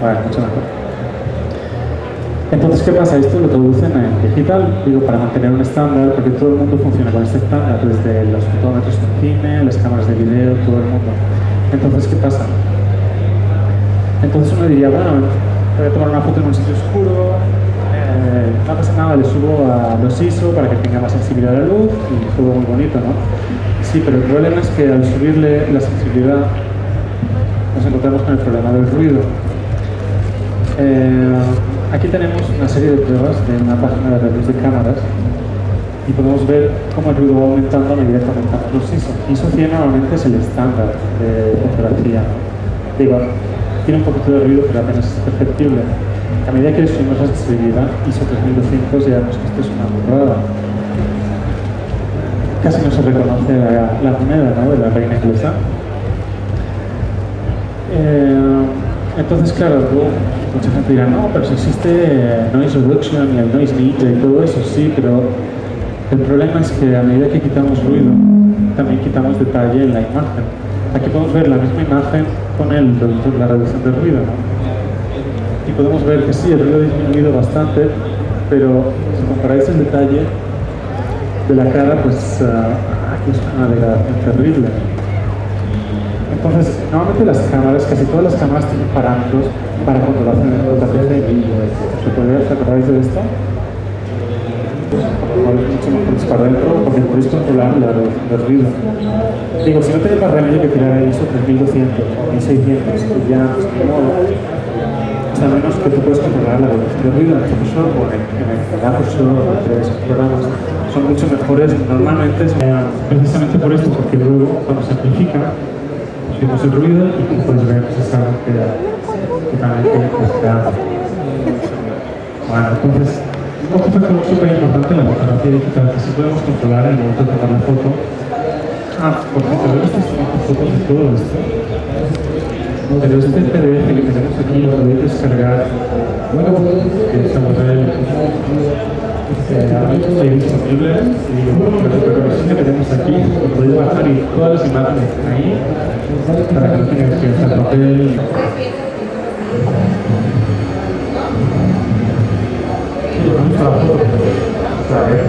Vale, mucho mejor. Entonces, ¿qué pasa? Esto lo traducen en digital, digo, para mantener un estándar, porque todo el mundo funciona con este estándar, desde los fotómetros en cine, las cámaras de video, todo el mundo. Entonces, ¿qué pasa? Entonces uno diría, bueno, voy a tomar una foto en un sitio oscuro, no pasa nada, le subo a los ISO para que tenga más sensibilidad a la luz y todo muy bonito, ¿no? Sí, pero el problema es que al subirle la sensibilidad nos encontramos con el problema del ruido. Aquí tenemos una serie de pruebas de una página de reviews de cámaras y podemos ver cómo el ruido va aumentando a medida que aumentamos los ISO. ISO 100 normalmente es el estándar de fotografía, ¿no? Digo, tiene un poquito de ruido, pero apenas es perceptible. A medida que subimos la sensibilidad, ISO 3200, ya vemos que esto es una burrada. Casi no se reconoce la moneda, ¿no?, de la reina inglesa. Entonces, claro, mucha gente dirá, no, pero si existe noise reduction y el noise ninja y todo eso, sí, pero el problema es que a medida que quitamos ruido, también quitamos detalle en la imagen. Aquí podemos ver la misma imagen con la reducción del ruido, ¿no? Y podemos ver que sí, el ruido ha disminuido bastante, pero si comparáis el detalle de la cara, pues aquí es una degradación terrible. Entonces, normalmente las cámaras, casi todas las cámaras tienen parámetros para controlación del JPG. ¿Os acordáis de esto? Ahora es mucho mejor para dentro porque podéis controlar la reducción del ruido. Digo, si no tenéis más remedio que tirar el ISO 3200 o 1600, pues ya, pues de modo. O sea, menos que tú puedes controlar la reducción del ruido en el Photoshop o en el Aperture o entre esos programas. Son mucho mejores normalmente, precisamente por esto, porque luego cuando se amplifica, subimos el ruido y como puedes ver, pues es algo que también está. Bueno, entonces, otro factor súper importante en la fotografía digital que sí podemos controlar en el momento de tomar la foto. Por cierto, ¿ves estas fotos de todo esto? Pero este PDF que tenemos aquí lo podéis descargar. Bueno, estamos ahí disponible. Y la supervisión que tenemos aquí, lo podéis bajar y todas las imágenes están ahí para que no tengáis que usar papel. Vamos a la foto. A ver,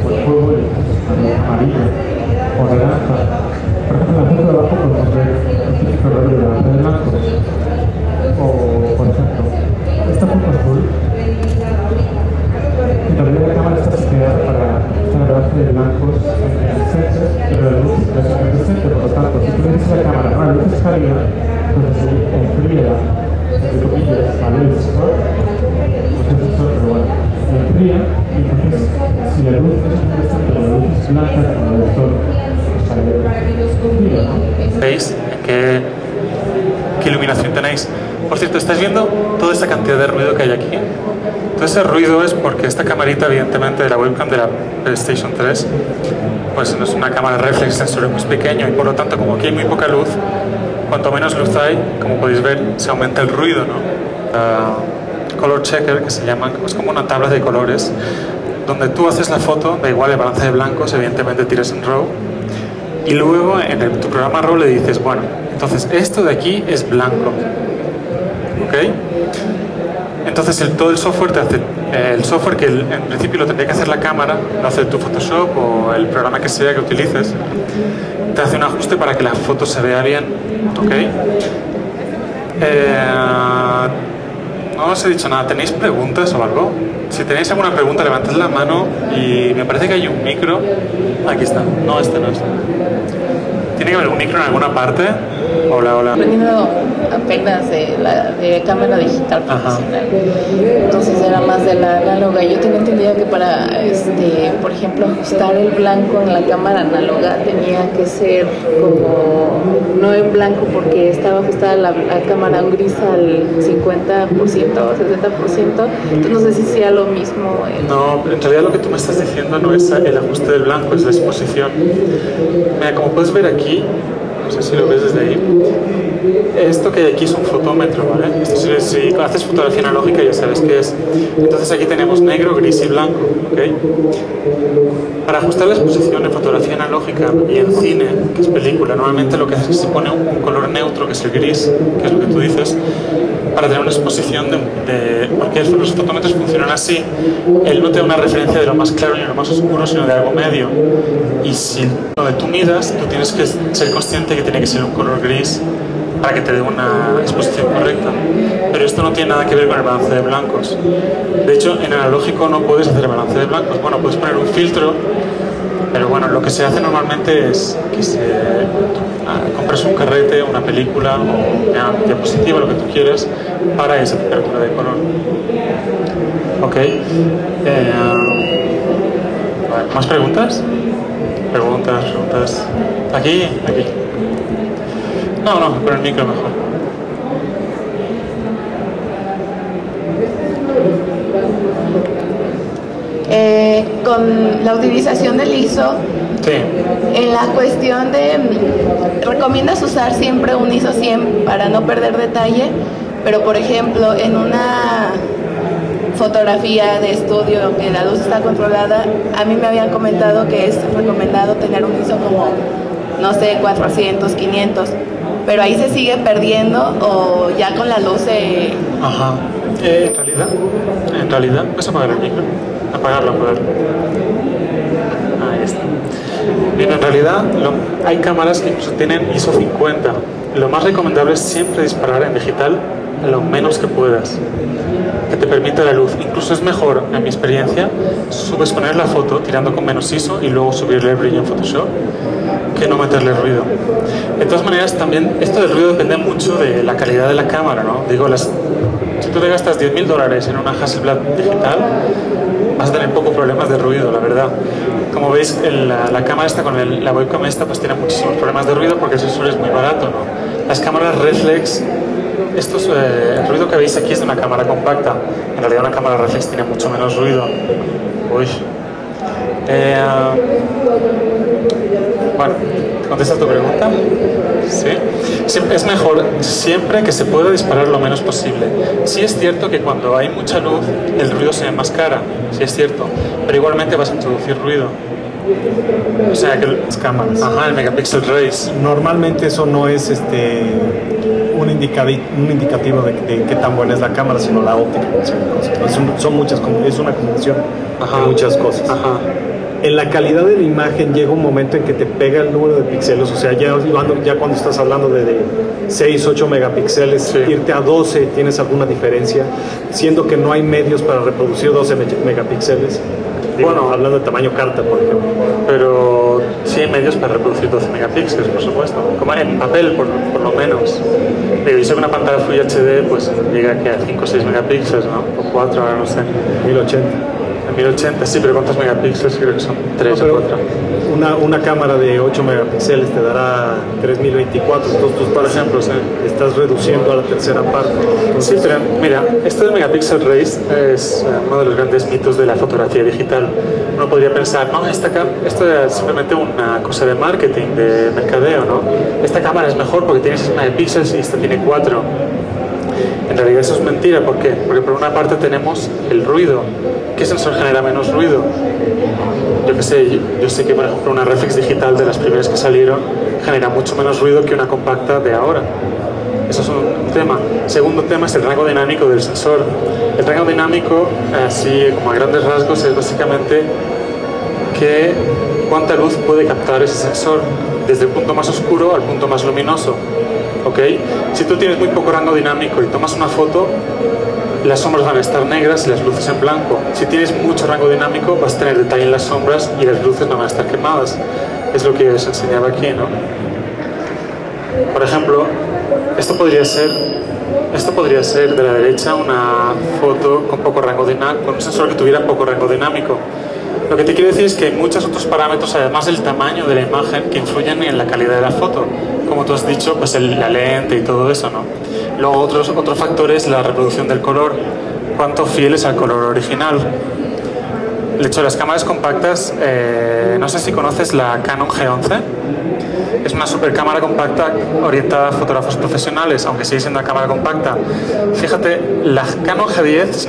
pues fuego amarillo o naranja. Por ejemplo, en la foto de abajo podemos ver el típico rollo de naranja de blanco. O, por ejemplo, esta foto azul. En realidad la cámara está seteada para estar debajo de blancos en el centro, pero la luz es en el centro, por lo tanto, si tú le dices a la cámara, no, la luz está arriba, entonces enfría, entre comillas, la luz, ¿no? Pues es eso, pero bueno, enfría, y entonces, si la luz es en el centro, la luz es blanca, como el sol, pues sale fría, ¿no? ¿Veis qué iluminación tenéis? Por cierto, ¿estáis viendo toda esta cantidad de ruido que hay aquí? Todo ese ruido es porque esta camarita, evidentemente, de la webcam de la PlayStation 3, pues no es una cámara reflex sensor muy pequeño y por lo tanto, como aquí hay muy poca luz, cuanto menos luz hay, como podéis ver, se aumenta el ruido, ¿no? Color checker, que se llama, es como una tabla de colores, donde tú haces la foto, da igual el balance de blancos, evidentemente tiras en RAW, y luego en tu programa RAW le dices, bueno, entonces esto de aquí es blanco, ¿ok? Entonces todo el software te hace, el software que en principio lo tendría que hacer la cámara, lo hace tu Photoshop o el programa que sea que utilices, te hace un ajuste para que la foto se vea bien, ¿ok? No os he dicho nada, ¿tenéis preguntas o algo? Si tenéis alguna pregunta, levantad la mano y me parece que hay un micro. Aquí está, no, este no es. ¿Tiene que haber un micro en alguna parte? Hola, hola. He venido apenas de cámara digital profesional. Entonces era más de la análoga. Yo tenía entendido que para, por ejemplo, ajustar el blanco en la cámara análoga tenía que ser como, no en blanco porque estaba ajustada la cámara gris al 50% o 60%. Entonces no sé si sea lo mismo. No, en realidad lo que tú me estás diciendo no es el ajuste del blanco, es la exposición. Mira, como puedes ver aquí, no sé si lo ves desde ahí. Esto que hay aquí es un fotómetro, ¿vale? Esto si haces fotografía analógica ya sabes qué es. Entonces aquí tenemos negro, gris y blanco, ¿ok? Para ajustar la exposición en fotografía analógica y en cine, que es película, normalmente lo que hace es que se pone un color neutro, que es el gris, que es lo que tú dices, para tener una exposición porque los fotómetros funcionan así. Él no te da una referencia de lo más claro ni lo más oscuro, sino de algo medio. Y si donde tú miras, tú tienes que ser consciente que tiene que ser un color gris para que te dé una exposición correcta. Pero esto no tiene nada que ver con el balance de blancos. De hecho, en analógico no puedes hacer balance de blancos. Bueno, puedes poner un filtro, pero bueno, lo que se hace normalmente es que compras un carrete, una película o una diapositiva, lo que tú quieras, para esa temperatura de color. Ok. ¿Más preguntas? Preguntas. Aquí. No, con el micro mejor. Con la utilización del ISO, sí. En la cuestión de, recomiendas usar siempre un ISO 100 para no perder detalle, pero por ejemplo en una fotografía de estudio que la luz está controlada, a mí me habían comentado que es recomendado tener un ISO como, no sé, 400, 500, pero ahí se sigue perdiendo o ya con la luz se... Ajá. En realidad, ¿puedes apagar el micro? Apagarlo. Ahí está. Bien, en realidad hay cámaras que incluso tienen ISO 50. Lo más recomendable es siempre disparar en digital lo menos que puedas, que te permita la luz. Incluso es mejor, en mi experiencia, subexponer la foto tirando con menos ISO y luego subirle el brillo en Photoshop que no meterle ruido. De todas maneras, también esto del ruido depende mucho de la calidad de la cámara, ¿no? Digo, si tú te gastas $10.000 en una Hasselblad digital, vas a tener pocos problemas de ruido, la verdad. Como veis, la cámara esta con la webcam esta pues tiene muchísimos problemas de ruido porque el sensor es muy barato, ¿no? Las cámaras reflex, el ruido que veis aquí es de una cámara compacta. En realidad una cámara reflex tiene mucho menos ruido. Uy. Bueno, ¿contestas tu pregunta? ¿Sí? Es mejor siempre que se pueda disparar lo menos posible. Sí es cierto que cuando hay mucha luz el ruido se enmascara, sí es cierto, pero igualmente vas a introducir ruido. O sea que las cámaras. Ajá, el megapixel race. Normalmente eso no es un indicativo de qué tan buena es la cámara, sino la óptica. Es una combinación de muchas cosas. Ajá. En la calidad de la imagen llega un momento en que te pega el número de píxeles, o sea, ya cuando estás hablando de 6, 8 megapíxeles, sí. Irte a 12 tienes alguna diferencia, siendo que no hay medios para reproducir 12 megapíxeles. Bueno, hablando de tamaño carta, por ejemplo. Pero sí hay medios para reproducir 12 megapíxeles, por supuesto. Como en papel, por lo menos. Pero yo sé que una pantalla Full HD pues llega aquí a 5 o 6 megapíxeles, ¿no? O 4, ahora no sé. 1080. 1080, sí, pero ¿cuántos megapíxeles? Creo que son 3 o 4. Una cámara de 8 megapíxeles te dará 3024, entonces tú, por ejemplo, estás reduciendo a la tercera parte. Sí, pero mira, esto del megapixel race es uno de los grandes mitos de la fotografía digital. Uno podría pensar, no, esto es simplemente una cosa de marketing, de mercadeo, ¿no? Esta cámara es mejor porque tiene 6 megapíxeles y esta tiene 4. En realidad eso es mentira, ¿por qué? Porque por una parte tenemos el ruido. ¿Qué sensor genera menos ruido? Yo sé que por ejemplo una reflex digital de las primeras que salieron genera mucho menos ruido que una compacta de ahora. Eso es un tema. Segundo tema es el rango dinámico del sensor. El rango dinámico, así como a grandes rasgos, es básicamente cuánta luz puede captar ese sensor desde el punto más oscuro al punto más luminoso. ¿Ok? Si tú tienes muy poco rango dinámico y tomas una foto, las sombras van a estar negras y las luces en blanco. Si tienes mucho rango dinámico, vas a tener detalle en las sombras y las luces no van a estar quemadas. Es lo que os enseñaba aquí, ¿no? Por ejemplo, esto podría ser de la derecha una foto con poco rango dinámico, con un sensor que tuviera poco rango dinámico. Lo que te quiero decir es que hay muchos otros parámetros, además del tamaño de la imagen, que influyen en la calidad de la foto. Como tú has dicho, pues la lente y todo eso, ¿no? Luego otro factor es la reproducción del color. Cuánto fiel es al color original. De hecho, las cámaras compactas, no sé si conoces la Canon G11. es una super cámara compacta orientada a fotógrafos profesionales, aunque sigue siendo una cámara compacta. Fíjate, la Canon G10, si no me